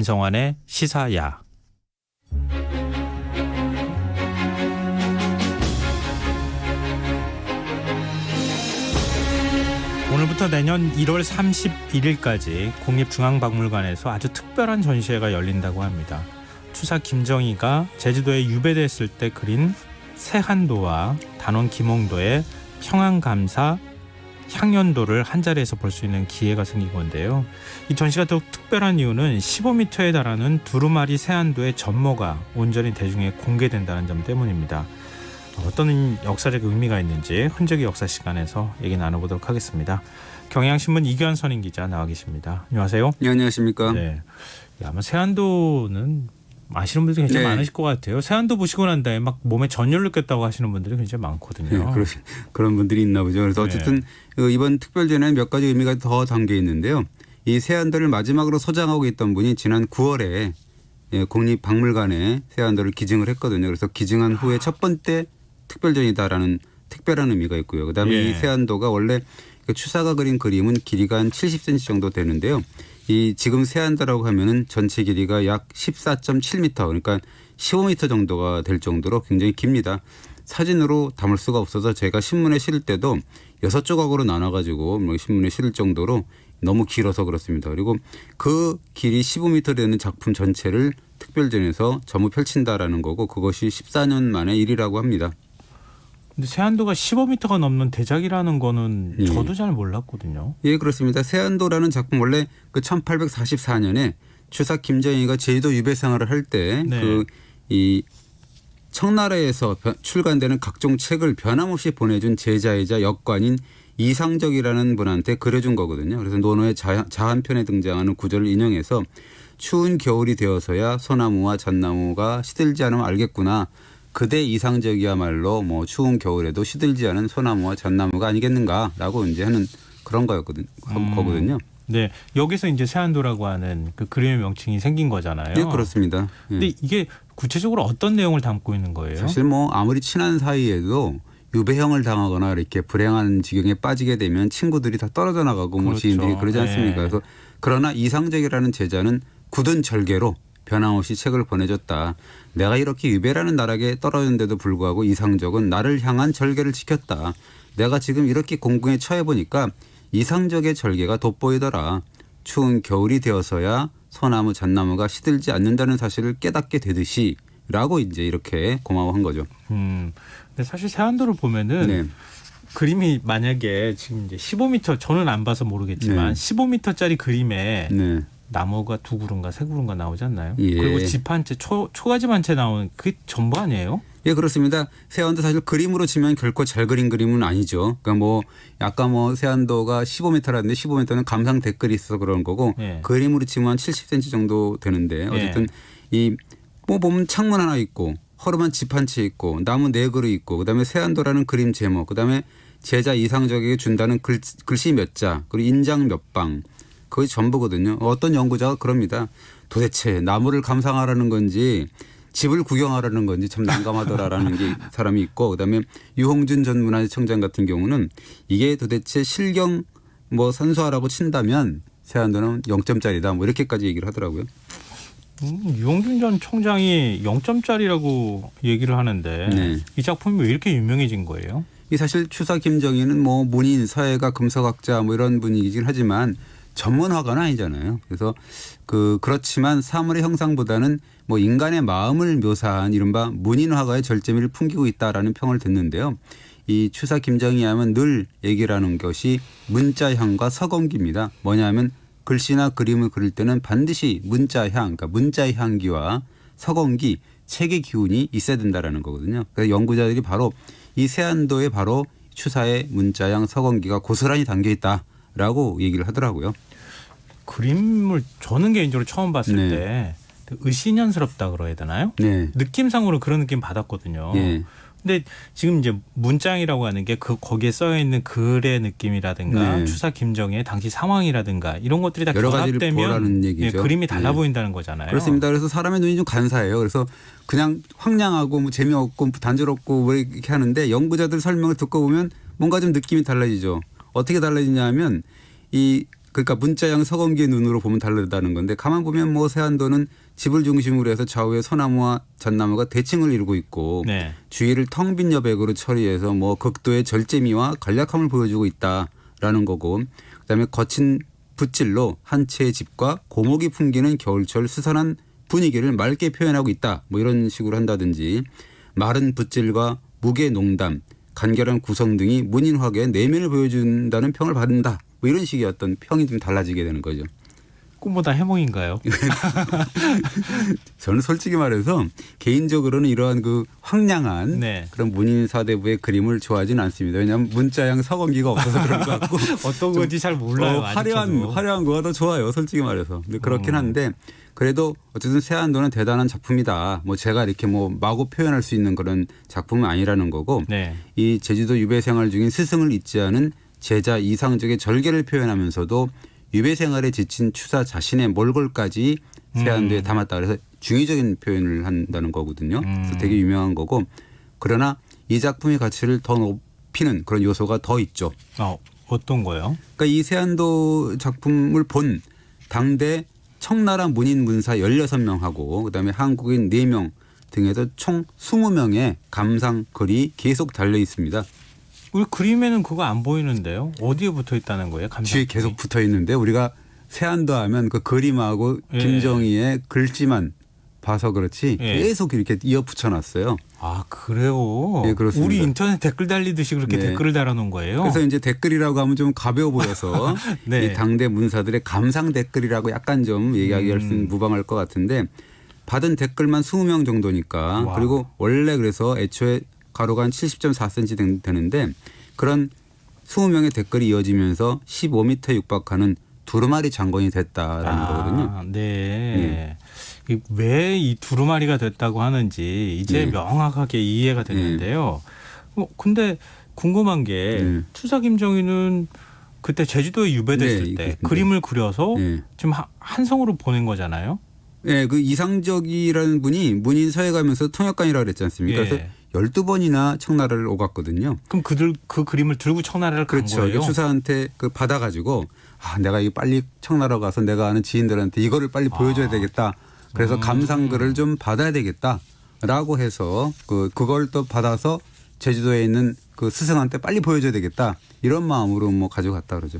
김성환의 시사야. 오늘부터 내년 1월 31일까지 국립중앙박물관에서 아주 특별한 전시회가 열린다고 합니다. 추사 김정희가 제주도에 유배됐을 때 그린 세한도와 단원 김홍도의 평안감사 향연도를 한자리에서 볼 수 있는 기회가 생긴 건데요. 이 전시가 더욱 특별한 이유는 15m에 달하는 두루마리 세한도의 전모가 온전히 대중에 공개된다는 점 때문입니다. 어떤 역사적 의미가 있는지 흔적의 역사 시간에서 얘기 나눠보도록 하겠습니다. 경향신문 이규환 선임 기자 나와 계십니다. 안녕하세요. 네, 안녕하십니까. 네. 아마 세한도는 아시는 분들이 굉장히 많으실 것 같아요. 세한도 보시고 난 다음에 막 몸에 전율 느꼈다고 하시는 분들이 굉장히 많거든요. 네, 그런 분들이 있나 보죠. 그래서 어쨌든 이번 특별전에는 몇 가지 의미가 더 담겨 있는데요. 이 세한도를 마지막으로 소장하고 있던 분이 지난 9월에 국립박물관에 세한도를 기증을 했거든요. 그래서 기증한 후에 첫 번째 특별전이다라는 특별한 의미가 있고요. 그다음에 이 세한도가 원래 추사가 그린 그림은 길이가 한 70cm 정도 되는데요. 이 지금 세한도라고 하면은 전체 길이가 약 14.7m 그러니까 15m 정도가 될 정도로 굉장히 깁니다. 사진으로 담을 수가 없어서 제가 신문에 실을 때도 6조각으로 나눠가지고 신문에 실을 정도로 너무 길어서 그렇습니다. 그리고 그 길이 15m 되는 작품 전체를 특별전에서 전부 펼친다라는 거고 그것이 14년 만의 일이라고 합니다. 근데 세한도가 15m가 넘는 대작이라는 거는 저도 잘 몰랐거든요. 예, 그렇습니다. 세한도라는 작품 원래 그 1844년에 추사 김정희가 제주도 유배 생활을 할 때 이 청나라에서 출간되는 각종 책을 변함없이 보내준 제자이자 역관인 이상적이라는 분한테 그려준 거거든요. 그래서 논어의 자한편에 등장하는 구절을 인용해서 추운 겨울이 되어서야 소나무와 잣나무가 시들지 않으면 알겠구나. 그대 이상적이야말로 뭐 추운 겨울에도 시들지 않은 소나무와 잣나무가 아니겠는가라고 이제 하는 그런 거거든요. 네, 여기서 이제 세한도라고 하는 그 그림의 명칭이 생긴 거잖아요. 네, 그렇습니다. 근데 이게 구체적으로 어떤 내용을 담고 있는 거예요? 사실 뭐 아무리 친한 사이에도 유배형을 당하거나 이렇게 불행한 지경에 빠지게 되면 친구들이 다 떨어져 나가고 뭐 지인들이 그러지 않습니까? 그래서 그러나 이상적이라는 제자는 굳은 절개로 변함없이 책을 보내줬다. 내가 이렇게 유배라는 나락에 떨어졌는데도 불구하고 이상적은 나를 향한 절개를 지켰다. 내가 지금 이렇게 공궁에 처해 보니까 이상적의 절개가 돋보이더라. 추운 겨울이 되어서야 소나무 잣나무가 시들지 않는다는 사실을 깨닫게 되듯이 라고 이제 이렇게 고마워한 거죠. 근데 사실 세한도를 보면은 그림이 만약에 지금 이제 15m 저는 안 봐서 모르겠지만 15m짜리 그림에 나무가 두 그루인가 세 그루인가 나오지 않나요? 그리고 집 한 채 초가집 한 채 나오는 그게 전부 아니에요? 예, 그렇습니다. 세한도 사실 그림으로 치면 결코 잘 그린 그림은 아니죠. 그러니까 뭐 약간 뭐 세한도가 15m라는데 15m는 감상 댓글이 있어서 그런 거고 그림으로 치면 한 70cm 정도 되는데 어쨌든 이 뭐 보면 창문 하나 있고 허름한 집 한 채 있고 나무 네 그루 있고 그다음에 세한도라는 그림 제목 그다음에 제자 이상적에게 준다는 글씨 몇 자 그리고 인장 몇 방 그게 전부거든요. 어떤 연구자가 그럽니다. 도대체 나무를 감상하라는 건지 집을 구경하라는 건지 참 난감하더라라는 게 사람이 있고 그다음에 유홍준 전 문화재청장 같은 경우는 이게 도대체 실경 뭐 산수하라고 친다면 세한도는 0점짜리다 뭐 이렇게까지 얘기를 하더라고요. 유홍준 전 청장이 0점짜리라고 얘기를 하는데 이 작품이 왜 이렇게 유명해진 거예요? 이 사실 추사 김정희는 뭐 문인, 서예가, 금서각자 뭐 이런 분이긴 하지만 전문화가는 아니잖아요. 그래서 그렇지만 사물의 형상보다는 뭐 인간의 마음을 묘사한 이른바 문인화가의 절제미를 풍기고 있다라는 평을 듣는데요. 이 추사 김정희 하면 늘 얘기를 하는 것이 문자향과 서검기입니다. 뭐냐면 글씨나 그림을 그릴 때는 반드시 문자향, 그러니까 문자의 향기와 서검기, 책의 기운이 있어야 된다라는 거거든요. 그래서 연구자들이 바로 이 세한도에 바로 추사의 문자향, 서검기가 고스란히 담겨 있다라고 얘기를 하더라고요. 그림을 저는 개인적으로 처음 봤을 때 의신연스럽다 그래야 되나요? 느낌상으로 그런 느낌 받았거든요. 근데 지금 이제 문장이라고 하는 게 거기에 써 있는 글의 느낌이라든가 추사 김정희의 당시 상황이라든가 이런 것들이 다 여러 가지를 결합되면 얘기죠. 그림이 달라 보인다는 거잖아요. 그렇습니다. 그래서 사람의 눈이 좀 간사해요. 그래서 그냥 황량하고 뭐 재미없고 단조롭고 뭐 이렇게 하는데 연구자들 설명을 듣고 보면 뭔가 좀 느낌이 달라지죠. 어떻게 달라지냐 하면 이 그러니까 문자양 서검기의 눈으로 보면 다르다는 건데 가만 보면 뭐 세안도는 집을 중심으로 해서 좌우에 소나무와 잣나무가 대칭을 이루고 있고 네. 주위를 텅 빈 여백으로 처리해서 뭐 극도의 절제미와 간략함을 보여주고 있다라는 거고 그다음에 거친 붓질로 한 채의 집과 고목이 풍기는 겨울철 스산한 분위기를 맑게 표현하고 있다. 뭐 이런 식으로 한다든지 마른 붓질과 무게 농담, 간결한 구성 등이 문인화계의 내면을 보여준다는 평을 받는다. 뭐 이런 식의 어떤 평이 좀 달라지게 되는 거죠. 꿈보다 해몽인가요? 저는 솔직히 말해서 개인적으로는 이러한 그 황량한 네. 그런 문인 사대부의 그림을 좋아하지는 않습니다. 왜냐하면 문자양 서검기가 없어서 그런 것 같고 어떤 건지 잘 몰라요. 화려한 거가 더 좋아요. 솔직히 말해서. 근데 그렇긴 한데 그래도 어쨌든 세안도는 대단한 작품이다. 뭐 제가 이렇게 뭐 마구 표현할 수 있는 그런 작품은 아니라는 거고 네. 이 제주도 유배 생활 중인 스승을 잊지 않은 제자 이상적의 절개를 표현하면서도 유배 생활에 지친 추사 자신의 몰골까지 세안도에 담았다. 그래서 중의적인 표현을 한다는 거거든요. 그래서 되게 유명한 거고 그러나 이 작품의 가치를 더 높이는 그런 요소가 더 있죠. 어떤 거요? 그러니까 이 세안도 작품을 본 당대 청나라 문인 문사 16명하고 그다음에 한국인 4명 등에서 총 20명의 감상 글이 계속 달려 있습니다. 우리 그림에는 그거 안 보이는데요. 어디에 붙어 있다는 거예요? 뒤에 계속 붙어 있는데 우리가 세안도 하면 그 그림하고 예. 김정희의 글씨만 봐서 그렇지 예. 계속 이렇게 이어 붙여놨어요. 아 그래요? 예, 그렇습니다. 우리 인터넷 댓글 달리듯이 그렇게 네. 댓글을 달아놓은 거예요? 그래서 이제 댓글이라고 하면 좀 가벼워 보여서 네. 이 당대 문사들의 감상 댓글이라고 약간 좀 얘기하기가 무방할 것 같은데 받은 댓글만 20명 정도니까 와. 그리고 원래 그래서 애초에 가로가 한 70.4cm 되는데 그런 20명의 댓글이 이어지면서 15m에 육박하는 두루마리 장관이 됐다라는 거거든요. 네. 왜 이 두루마리가 됐다고 하는지 이제 네. 명확하게 이해가 됐는데요. 근데 궁금한 게 추사 김정희는 그때 제주도에 유배됐을 네, 때 네. 그림을 그려서 네. 지금 한성으로 보낸 거잖아요. 네, 그 이상적이라는 분이 문인 서해 가면서 통역관이라고 그랬지 않습니까? 예. 그래서 12번이나 청나라를 오갔거든요. 그럼 그 그림을 들고 청나라를 간 그렇죠. 거예요? 추사한테 그 받아가지고 내가 이거 빨리 청나라 가서 내가 아는 지인들한테 이거를 빨리 보여줘야 되겠다. 그래서 감상글을 좀 받아야 되겠다라고 해서 그걸 또 받아서 제주도에 있는 그 스승한테 빨리 보여줘야 되겠다. 이런 마음으로 뭐 가져갔다 그러죠.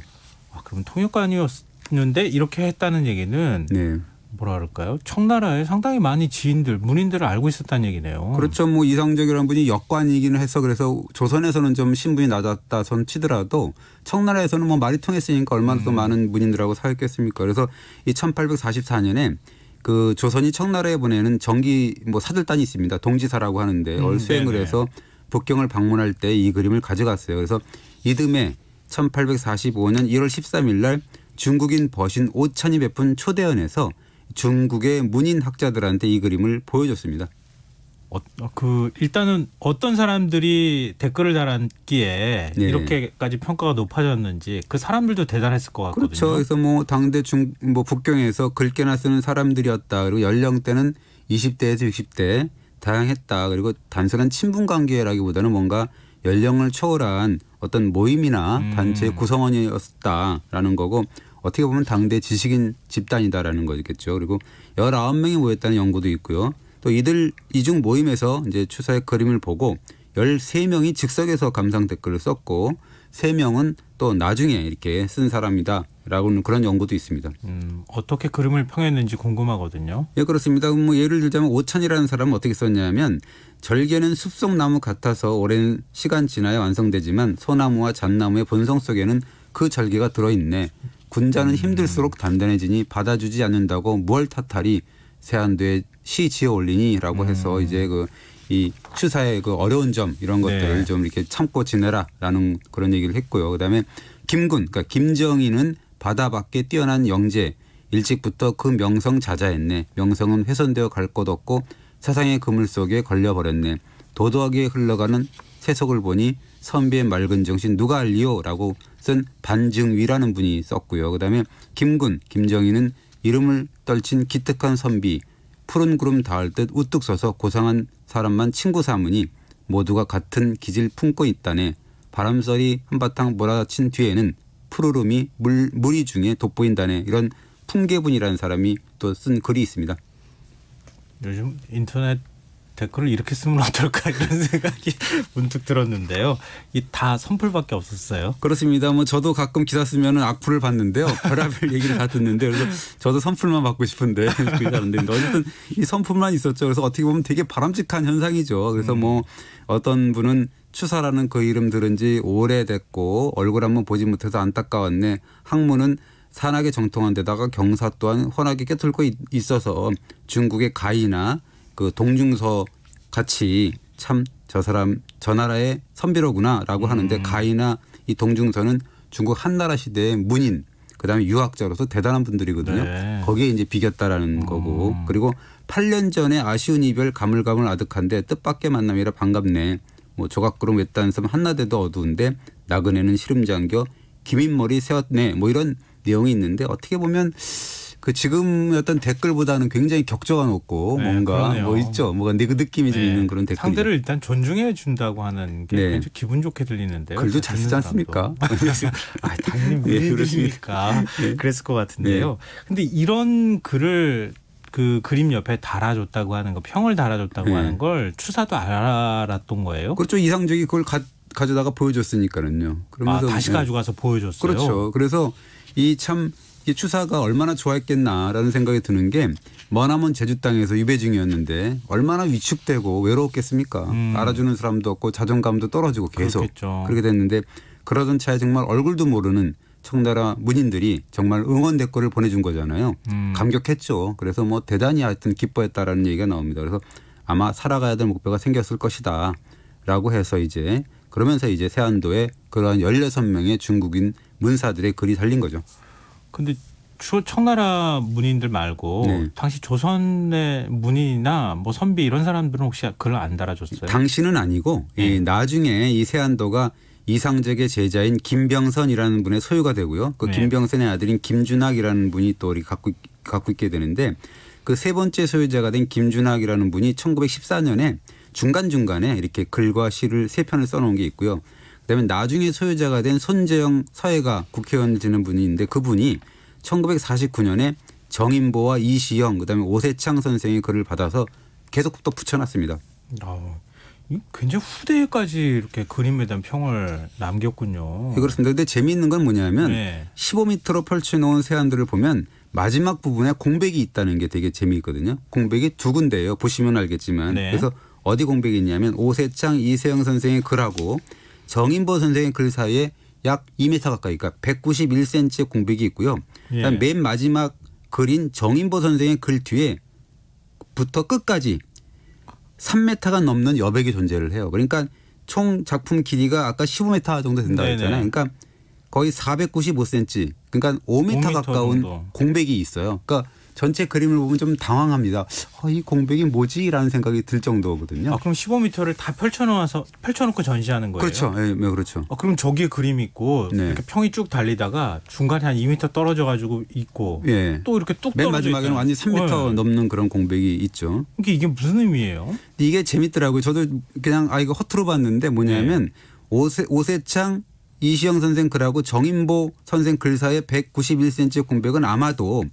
그럼 통역관이었는데 이렇게 했다는 얘기는 네. 뭐라 그럴까요? 청나라에 상당히 많이 지인들, 문인들을 알고 있었다는 얘기네요. 그렇죠. 뭐 이상적이라는 분이 역관이기는 해서 그래서 조선에서는 좀 신분이 낮았다 손 치더라도 청나라에서는 뭐 말이 통했으니까 얼마나 또 많은 문인들하고 사였겠습니까. 그래서 이 1844년에 그 조선이 청나라에 보내는 정기 뭐 사절단이 있습니다. 동지사라고 하는데 수행을 네네. 해서 북경을 방문할 때 이 그림을 가져갔어요. 그래서 이듬해 1845년 1월 13일 날 중국인 버신 오찬이 베푼 초대연에서 중국의 문인 학자들한테 이 그림을 보여줬습니다. 일단은 어떤 사람들이 댓글을 달았기에 네. 이렇게까지 평가가 높아졌는지 그 사람들도 대단했을 것 같거든요. 그렇죠. 그래서 뭐 당대 북경에서 글귀나 쓰는 사람들이었다. 그리고 연령대는 20대에서 60대 다양했다. 그리고 단순한 친분 관계라기보다는 뭔가 연령을 초월한 어떤 모임이나 단체의 구성원이었다라는 거고 어떻게 보면 당대 지식인 집단이다라는 거겠죠. 그리고 19명이 모였다는 연구도 있고요. 또 이 중 모임에서 이제 추사의 그림을 보고 13명이 즉석에서 감상 댓글을 썼고 3명은 또 나중에 이렇게 쓴 사람이다라고는 그런 연구도 있습니다. 어떻게 그림을 평했는지 궁금하거든요. 예, 그렇습니다. 뭐 예를 들자면 오찬이라는 사람은 어떻게 썼냐면 절개는 숲속나무 같아서 오랜 시간 지나야 완성되지만 소나무와 잣나무의 본성 속에는 그 절개가 들어있네. 군자는 힘들수록 단단해지니 받아주지 않는다고 무얼 탓하리 세안도에 시 지어 올리니라고 해서 이제 이 추사의 그 어려운 점 이런 것들을 네. 좀 이렇게 참고 지내라라는 그런 얘기를 했고요. 그다음에 그러니까 김정희는 바다 밖에 뛰어난 영재 일찍부터 그 명성 자자했네. 명성은 훼손되어 갈 곳 없고 세상의 그물 속에 걸려버렸네. 도도하게 흘러가는 세속을 보니 선비의 맑은 정신 누가 알리요라고 쓴 반증위라는 분이 썼고요. 그다음에 김정희는 이름을 떨친 기특한 선비 푸른 구름 닿을 듯 우뚝 서서 고상한 사람만 친구 삼으니 모두가 같은 기질 품고 있다네. 바람소리 한바탕 몰아친 뒤에는 푸르름이 무리 중에 돋보인다네 이런 풍계분이라는 사람이 또 쓴 글이 있습니다. 요즘 인터넷 댓글을 이렇게 쓰면 어떨까 이런 생각이 문득 들었는데요. 이 다 선풀밖에 없었어요. 그렇습니다. 뭐 저도 가끔 기사 쓰면은 악플을 받는데요. 별의별 얘기를 다 듣는데 그래서 저도 선풀만 받고 싶은데 그게 잘 안 되는데 어쨌든 이 선풀만 있었죠. 그래서 어떻게 보면 되게 바람직한 현상이죠. 그래서 뭐 어떤 분은 추사라는 그 이름 들은 지 오래됐고 얼굴 한번 보지 못해서 안타까웠네. 학문은 산악에 정통한 데다가 경사 또한 훤하게 꿰뚫고 있어서 중국의 가이나 그 동중서 같이 참 저 사람 저 나라의 선비로구나라고 하는데 가이나 이 동중서는 중국 한나라 시대의 문인 그다음에 유학자로서 대단한 분들이거든요. 네. 거기에 이제 비겼다라는 거고 그리고 8년 전에 아쉬운 이별 가물가물 아득한데 뜻밖의 만남이라 반갑네. 뭐 조각구름 외딴 섬 한나대도 어두운데 나그네는 시름장겨 기민머리 세웠네. 뭐 이런 내용이 있는데 어떻게 보면 그 지금 어떤 댓글보다는 굉장히 격조가 높고 네, 뭔가 그러네요. 뭐 있죠. 뭐가 그 느낌이 좀 있는 그런 댓글이. 상대를 일단 존중해 준다고 하는 게 네. 굉장히 기분 좋게 들리는데요. 글도 잘 쓰지 않습니까? 아, 당연히 네, 문인이니까 네. 그랬을 것 같은데요. 근데 이런 글을 그 그림 옆에 달아줬다고 하는 거, 평을 달아줬다고 네. 하는 걸 추사도 알았던 거예요. 그렇죠. 이상적이 그걸 가져다가 보여줬으니까는요. 그러면서 다시 네. 가져가서 보여줬어요. 그렇죠. 그래서 이 추사가 얼마나 좋아했겠나라는 생각이 드는 게 머나먼 제주 땅에서 유배 중이었는데 얼마나 위축되고 외로웠겠습니까? 알아주는 사람도 없고 자존감도 떨어지고 계속 그렇겠죠. 그렇게 됐는데 그러던 차에 정말 얼굴도 모르는 청나라 문인들이 정말 응원 댓글을 보내준 거잖아요. 감격했죠. 그래서 뭐 대단히 하여튼 기뻐했다라는 얘기가 나옵니다. 그래서 아마 살아가야 될 목표가 생겼을 것이다 라고 해서 이제 그러면서 이제 세안도에 그러한 16명의 중국인 문사들의 글이 달린 거죠. 근데 주로 청나라 문인들 말고 네. 당시 조선의 문인이나 뭐 선비 이런 사람들은 혹시 글을 안 달아줬어요? 당신은 아니고 네. 이 나중에 이 세안도가 이상적의 제자인 김병선이라는 분의 소유가 되고요. 그 네. 김병선의 아들인 김준학이라는 분이 또 갖고 있게 되는데 그 세 번째 소유자가 된 김준학이라는 분이 1914년에 중간중간에 이렇게 글과 시를 세 편을 써놓은 게 있고요. 그다음에 나중에 소유자가 된 손재영 서해가 국회의원을 지낸 분이 있는데 그분이 1949년에 정인보와 이시영 그다음에 오세창 선생의 글을 받아서 계속 또 붙여놨습니다. 굉장히 후대까지 이렇게 그림에 대한 평을 남겼군요. 네, 그렇습니다. 근데 재미있는 건 뭐냐면 네. 15m로 펼쳐놓은 세안들을 보면 마지막 부분에 공백이 있다는 게 되게 재미있거든요. 공백이 두 군데예요. 보시면 알겠지만. 네. 그래서 어디 공백이 있냐면 오세창 이세영 선생의 글하고 정인보 선생의 글 사이에 약 2m 가까이 그러니까 191cm의 공백이 있고요. 그다음 예. 맨 마지막 글인 정인보 선생의 글 뒤에부터 끝까지 3m가 넘는 여백이 존재를 해요. 그러니까 총 작품 길이가 아까 15m 정도 된다고 네네. 했잖아요. 그러니까 거의 495cm 그러니까 5m 5m 가까운 정도. 공백이 있어요. 그러니까 전체 그림을 보면 좀 당황합니다. 이 공백이 뭐지라는 생각이 들 정도거든요. 그럼 15m를 다 펼쳐놓고 전시하는 거예요? 그렇죠. 네, 그렇죠. 그럼 저기에 그림이 있고 네. 이렇게 평이 쭉 달리다가 중간에 한 2m 떨어져 가지고 있고 예. 또 이렇게 뚝 맨 떨어져 마지막에는 완전히 3m 네. 넘는 그런 공백이 있죠. 이게 무슨 의미예요? 이게 재밌더라고요. 저도 그냥 이거 허투루 봤는데 뭐냐면 오세창 이시영 선생 글하고 정인보 선생 글 사이에 191cm 공백은 아마도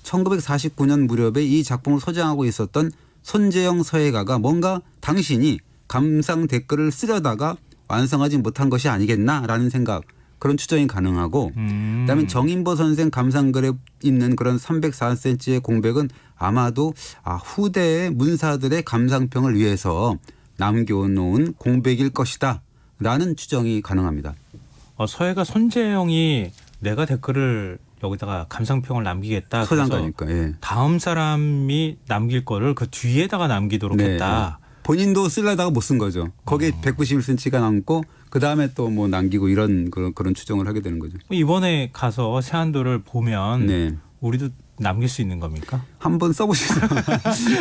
1949년 무렵에 이 작품을 소장하고 있었던 손재영 서예가가 뭔가 당신이 감상 댓글을 쓰려다가 완성하지 못한 것이 아니겠나라는 생각 그런 추정이 가능하고 그다음에 정인보 선생 감상글에 있는 그런 304cm의 공백은 아마도 후대의 문사들의 감상평을 위해서 남겨놓은 공백일 것이다 라는 추정이 가능합니다. 서해가 손재영이 내가 댓글을 여기다가 감상평을 남기겠다. 소장가니까. 예. 다음 사람이 남길 거를 그 뒤에다가 남기도록 네. 했다. 본인도 쓰려다가 못 쓴 거죠. 거기에 191cm가 남고 그다음에 또 뭐 남기고 이런 그런 추정을 하게 되는 거죠. 이번에 가서 세안도를 보면 네. 우리도 남길 수 있는 겁니까? 한번 써보시죠.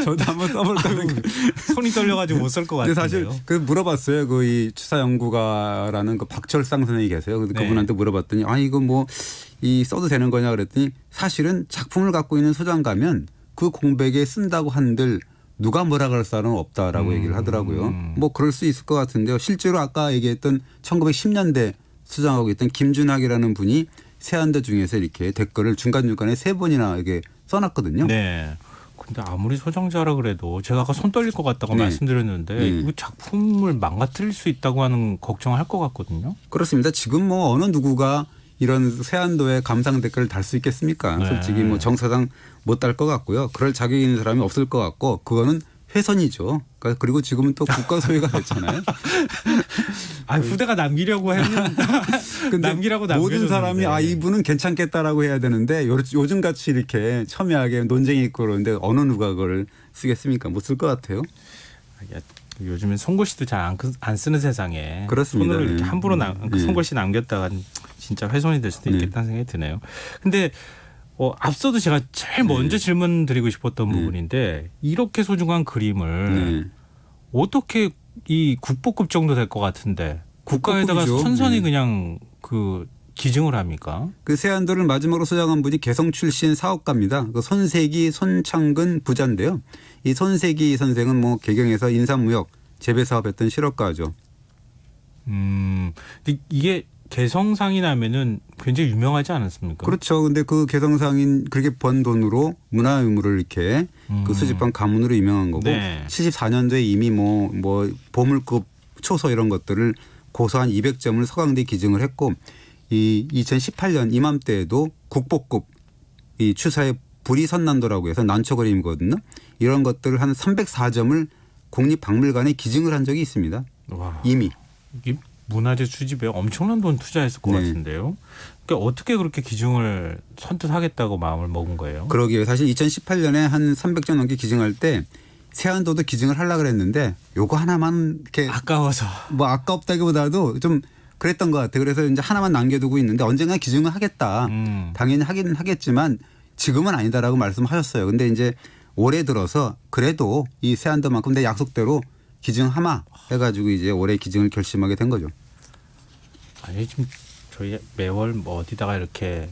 저도 한번 써볼까요? 손이 떨려가지고 못 쓸 것 근데 같은데요. 사실 그 물어봤어요. 그 이 추사연구가라는 그 박철상 선생님이 계세요. 근데 네. 그분한테 물어봤더니 이거 뭐 이 써도 되는 거냐 그랬더니 사실은 작품을 갖고 있는 소장가면 그 공백에 쓴다고 한들 누가 뭐라 그럴 사람은 없다라고 얘기를 하더라고요. 뭐 그럴 수 있을 것 같은데요. 실제로 아까 얘기했던 1910년대 수장하고 있던 김준학이라는 분이 세안도 중에서 이렇게 댓글을 중간중간에 3번이나 이게 써놨거든요. 네. 근데 아무리 소장자라 그래도 제가 아까 손 떨릴 것 같다고 네. 말씀드렸는데 네. 이거 작품을 망가뜨릴 수 있다고 하는 걱정을 할 것 같거든요. 그렇습니다. 지금 뭐 어느 누구가 이런 세안도에 감상 댓글을 달 수 있겠습니까? 네. 솔직히 뭐 정사상 못 달 것 같고요. 그럴 자격이 있는 사람이 없을 것 같고 그거는 훼손이죠. 그러니까 그리고 지금은 또 국가 소유가 됐잖아요. 아, 후대가 남기려고 했는 근데 남기라고 모든 남겨줬는데. 사람이 이분은 괜찮겠다라고 해야 되는데 요즘 같이 이렇게 첨예하게 논쟁이 있고 그러는데 어느 누가 그걸 쓰겠습니까? 못 쓸 것 같아요. 야, 요즘엔 손글씨도 잘 안 쓰는 세상에 그렇습니다. 손으로 이렇게 네. 함부로 손글씨 남겼다가 진짜 훼손이 될 수도 네. 있겠다는 생각이 드네요. 근데 앞서도 제가 제일 먼저 질문 드리고 싶었던 부분인데 이렇게 소중한 그림을 네. 어떻게 이 국보급 정도 될 것 같은데 국가에다가 국보급이죠. 선선히 네. 그냥 그 기증을 합니까? 그 세안도를 마지막으로 소장한 분이 개성 출신 사업가입니다. 그 손세기 손창근 부자인데요. 이 손세기 선생은 뭐 개경에서 인삼무역 재배 사업했던 실업가죠. 근데 이게 개성상이 나면은 굉장히 유명하지 않았습니까? 그렇죠. 근데 그 개성상인 그렇게 번 돈으로 문화유물을 이렇게 그 수집한 가문으로 유명한 거고 네. 74년도에 이미 뭐 보물급 초서 이런 것들을 고소한 200점을 서강대에 기증을 했고 이 2018년 이맘때에도 국보급 이 추사의 불이선난도라고 해서 난초 그림이거든요. 이런 것들을 한 304점을 국립박물관에 기증을 한 적이 있습니다. 와. 이미. 이게 문화재 수집에 엄청난 돈 투자했을 것 네. 같은데요. 그러니까 어떻게 그렇게 기증을 선뜻 하겠다고 마음을 먹은 거예요? 그러게요. 사실 2018년에 한 300점 넘게 기증할 때 세안도도 기증을 하려고 그랬는데 요거 하나만 이렇게 아까워서. 뭐 아깝다기보다도 좀 그랬던 것 같아요. 그래서 이제 하나만 남겨두고 있는데 언젠가 기증을 하겠다. 당연히 하긴 하겠지만 지금은 아니다라고 말씀하셨어요. 근데 이제 올해 들어서 그래도 이 세안도만큼 내 약속대로 기증하마 해가지고 이제 올해 기증을 결심하게 된 거죠. 아니 지금 저희 매월 뭐 어디다가 이렇게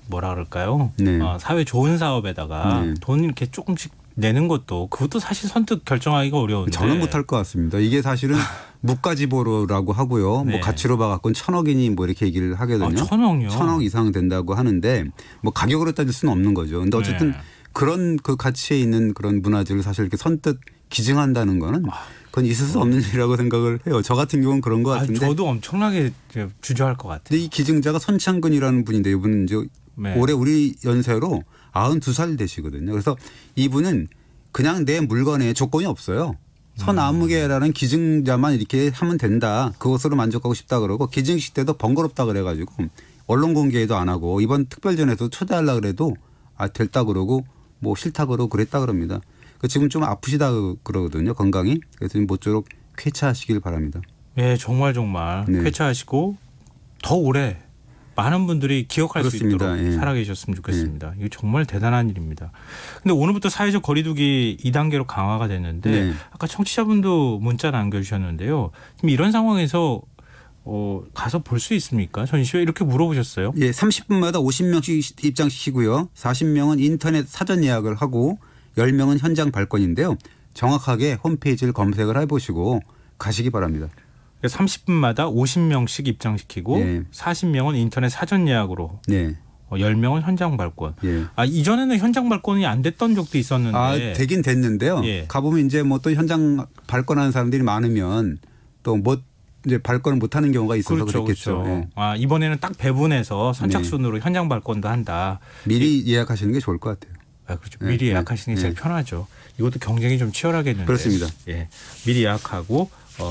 뭐라 그럴까요? 네. 사회 좋은 사업에다가 네. 돈 이렇게 조금씩 내는 것도 그것도 사실 선뜻 결정하기가 어려운데. 저는 못할 것 같습니다. 이게 사실은 무가지보로라고 하고요. 네. 뭐 가치로 봐갖고는 1,000억이니 뭐 이렇게 얘기를 하거든요. 1,000억이요? 1,000억 이상 된다고 하는데 뭐 가격으로 따질 수는 없는 거죠. 근데 어쨌든 네. 그런 그 가치에 있는 그런 문화재를 사실 이렇게 선뜻 기증한다는 거는 그건 있을 수 없는 일이라고 생각을 해요. 저 같은 경우는 그런 것 같은데. 저도 엄청나게 주저할 것 같아요. 근데 이 기증자가 손창근이라는 분인데 이분은 이제 네. 올해 우리 연세로 92살 되시거든요. 그래서 이분은 그냥 내 물건에 조건이 없어요. 손아무개라는 기증자만 이렇게 하면 된다. 그것으로 만족하고 싶다 그러고 기증식 때도 번거롭다 그래가지고 언론 공개도 안 하고 이번 특별전에도 초대하려고 그래도 됐다 그러고 뭐 싫다 그러고 그랬다 그럽니다. 지금 좀 아프시다 그러거든요. 건강이. 그래서 모쪼록 쾌차하시길 바랍니다. 네, 정말 네. 쾌차하시고 더 오래 많은 분들이 기억할 그렇습니다. 수 있도록 예. 살아계셨으면 좋겠습니다. 이거 정말 대단한 일입니다. 근데 오늘부터 사회적 거리두기 2단계로 강화가 됐는데 네. 아까 청취자분도 문자 남겨주셨는데요. 지금 이런 상황에서 가서 볼 수 있습니까? 전시회 이렇게 물어보셨어요. 예, 30분마다 50명씩 입장시키고요. 40명은 인터넷 사전 예약을 하고 10명은 현장 발권인데요. 정확하게 홈페이지를 검색을 해보시고 가시기 바랍니다. 30분마다 50명씩 입장시키고 네. 40명은 인터넷 사전 예약으로 네. 10명은 현장 발권. 예. 이전에는 현장 발권이 안 됐던 적도 있었는데. 되긴 됐는데요. 예. 가보면 이제 뭐 또 현장 발권하는 사람들이 많으면 또 뭐 이제 발권을 못하는 경우가 있어서 그렇죠, 그랬겠죠. 그렇죠. 예. 이번에는 딱 배분해서 선착순으로 현장 발권도 한다. 미리 예약하시는 게 좋을 것 같아요. 그렇죠. 네, 미리 네, 예약하시는 게 제일 네. 편하죠. 이것도 경쟁이 좀 치열하겠는데. 그렇습니다. 예, 미리 예약하고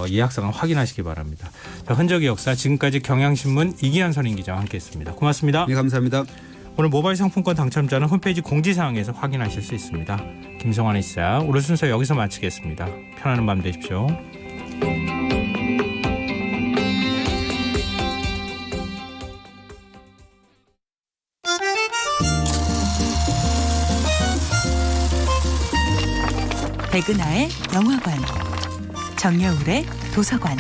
예약사항 확인하시기 바랍니다. 자, 흔적의 역사 지금까지 경향신문 이기현 선임 기자와 함께했습니다. 고맙습니다. 네, 감사합니다. 오늘 모바일 상품권 당첨자는 홈페이지 공지사항에서 확인하실 수 있습니다. 김성환의 시사 오늘 순서 여기서 마치겠습니다. 편안한 밤 되십시오. 백은하의 영화관, 정여울의 도서관.